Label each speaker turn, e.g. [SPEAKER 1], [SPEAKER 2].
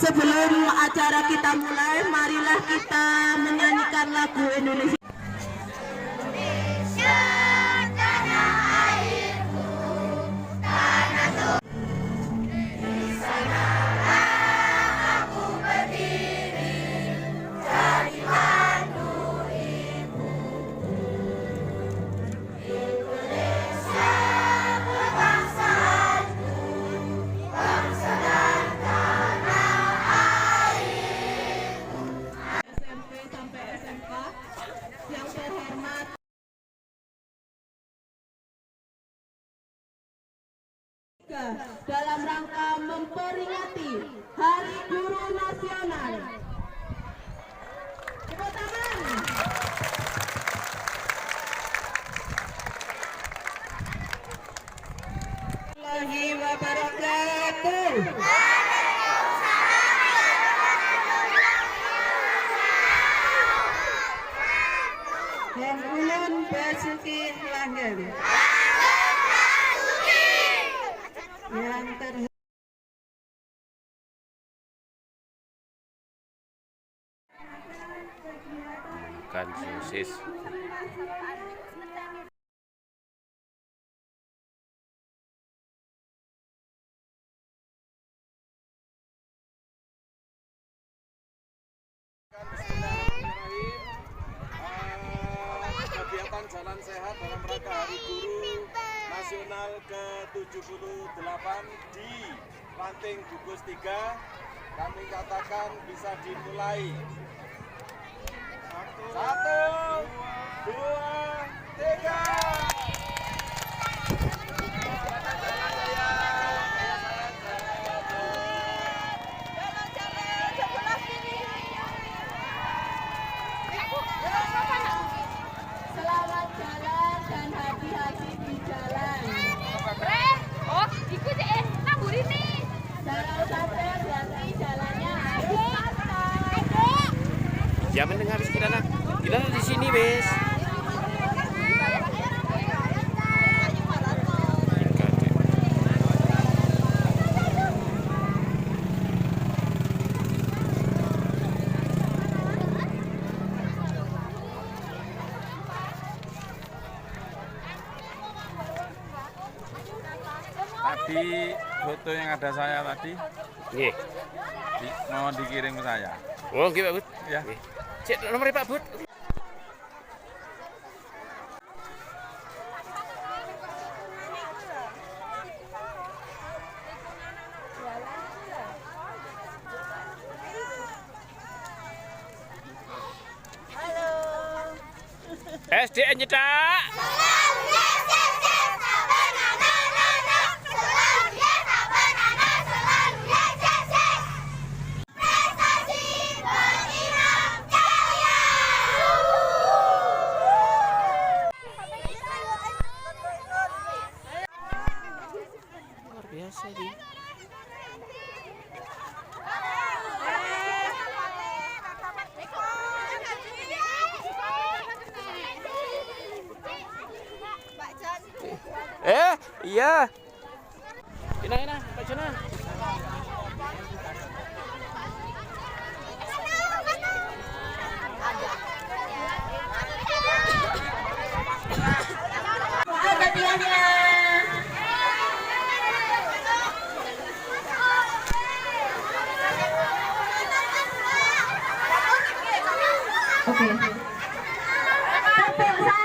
[SPEAKER 1] Sebelum acara kita mulai, marilah kita menyanyikan lagu Indonesia. Dalam rangka memperingati Hari Guru Nasional. Tepuk tangan. Warahmatullahi wabarakatuh. Dan ulun Basuki Langgeng. Yang
[SPEAKER 2] bukan sosis.
[SPEAKER 3] Kegiatan Jalan Sehat dalam rangka Hari Guru Nasional ke-78 di Ranting Gugus 3 kami katakan bisa dimulai. 1, 2, 3.
[SPEAKER 1] selamat jalan dan hati-hati di jalan.
[SPEAKER 4] Oh, ikuti nabur ini.
[SPEAKER 1] Jangan sampai berhenti jalannya harus santai.
[SPEAKER 2] Jangan dengar kita nak. Kita di sini, Bes.
[SPEAKER 3] Tadi foto yang ada saya tadi
[SPEAKER 2] Nggih.
[SPEAKER 3] mau dikirim ke saya.
[SPEAKER 2] Oh, nggih, Pak Bud.
[SPEAKER 3] Ya.
[SPEAKER 2] Nggih. Cek nomornya Pak Bud. SDN nyetak. Luar biasa ini. Iya. Ina, Pak Jonan.
[SPEAKER 1] Oke. Tepuk